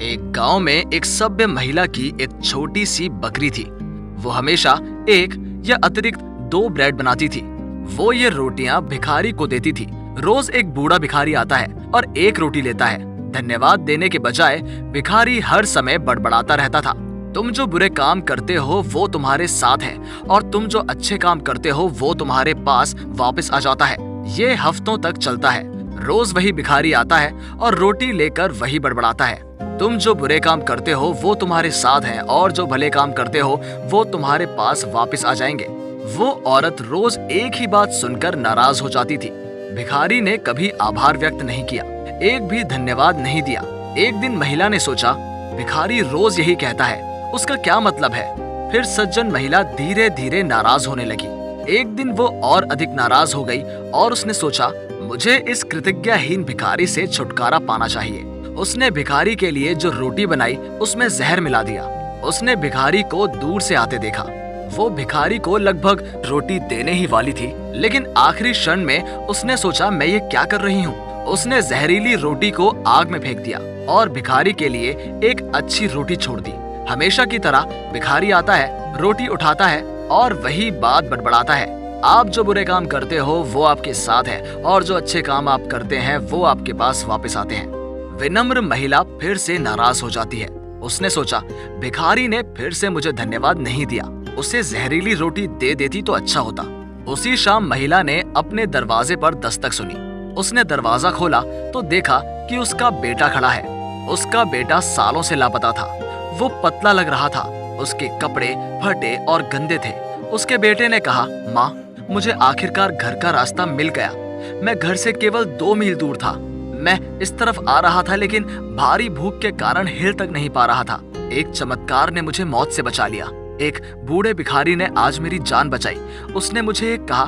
एक गांव में एक सभ्य महिला की एक छोटी सी बकरी थी। वो हमेशा एक या अतिरिक्त 2 ब्रेड बनाती थी। वो ये रोटियां भिखारी को देती थी। रोज एक बूढ़ा भिखारी आता है और एक रोटी लेता है। धन्यवाद देने के बजाय भिखारी हर समय बड़बड़ाता रहता था। तुम जो बुरे काम करते हो वो तुम्हारे साथ है और तुम जो अच्छे काम करते हो वो तुम्हारे पास वापस आ जाता है। ये हफ्तों तक चलता है। रोज वही भिखारी आता है और रोटी लेकर वही बड़बड़ाता है। तुम जो बुरे काम करते हो वो तुम्हारे साथ हैं और जो भले काम करते हो वो तुम्हारे पास वापस आ जाएंगे। वो औरत रोज एक ही बात सुनकर नाराज हो जाती थी। भिखारी ने कभी आभार व्यक्त नहीं किया, एक भी धन्यवाद नहीं दिया। एक दिन महिला ने सोचा, भिखारी रोज यही कहता है, उसका क्या मतलब है। फिर सज्जन महिला धीरे धीरे नाराज होने लगी। एक दिन वो और अधिक नाराज हो गई और उसने सोचा, मुझे इस कृतज्ञताहीन भिखारी से छुटकारा पाना चाहिए। उसने भिखारी के लिए जो रोटी बनाई उसमें जहर मिला दिया। उसने भिखारी को दूर से आते देखा। वो भिखारी को लगभग रोटी देने ही वाली थी, लेकिन आखिरी क्षण में उसने सोचा, मैं ये क्या कर रही हूँ। उसने जहरीली रोटी को आग में फेंक दिया और भिखारी के लिए एक अच्छी रोटी छोड़ दी। हमेशा की तरह भिखारी आता है, रोटी उठाता है और वही बात बड़बड़ाता है, आप जो बुरे काम करते हो वो आपके साथ है और जो अच्छे काम आप करते हैं वो आपके पास वापस आते हैं। विनम्र महिला फिर से नाराज हो जाती है। उसने सोचा, भिखारी ने फिर से मुझे धन्यवाद नहीं दिया, उसे जहरीली रोटी दे देती तो अच्छा होता। उसी शाम महिला ने अपने दरवाजे पर दस्तक सुनी। उसने दरवाजा खोला तो देखा कि उसका बेटा खड़ा है। उसका बेटा सालों से लापता था। वो पतला लग रहा था, उसके कपड़े फटे और गंदे थे। उसके बेटे ने कहा, माँ, मुझे आखिरकार घर का रास्ता मिल गया। मैं घर से केवल 2 मील दूर था। मैं इस तरफ आ रहा था लेकिन भारी भूख के कारण हिल तक नहीं पा रहा था। एक चमत्कार ने मुझे मौत से बचा लिया। एक बूढ़े भिखारी ने आज मेरी जान बचाई। उसने मुझे कहा,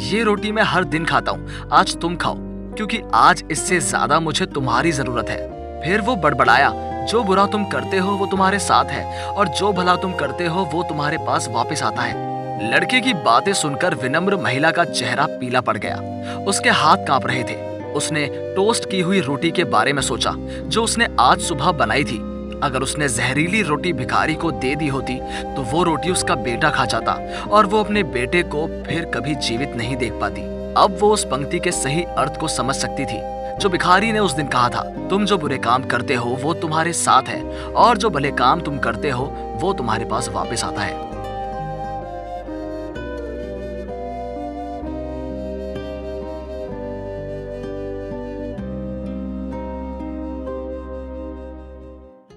ये रोटी मैं हर दिन खाता हूँ, आज तुम खाओ, क्योंकि आज इससे ज्यादा मुझे तुम्हारी जरूरत है। फिर वो बड़बड़ाया, जो बुरा तुम करते हो वो तुम्हारे साथ है और जो भला तुम करते हो वो तुम्हारे पास वापस आता है। लड़के की बातें सुनकर विनम्र महिला का चेहरा पीला पड़ गया। उसके हाथ कांप रहे थे। उसने टोस्ट की हुई रोटी के बारे में सोचा जो उसने आज सुबह बनाई थी। अगर उसने जहरीली रोटी भिखारी को दे दी होती तो वो रोटी उसका बेटा खा जाता और वो अपने बेटे को फिर कभी जीवित नहीं देख पाती। अब वो उस पंक्ति के सही अर्थ को समझ सकती थी जो भिखारी ने उस दिन कहा था, तुम जो बुरे काम करते हो वो तुम्हारे साथ है और जो भले काम तुम करते हो वो तुम्हारे पास वापस आता है।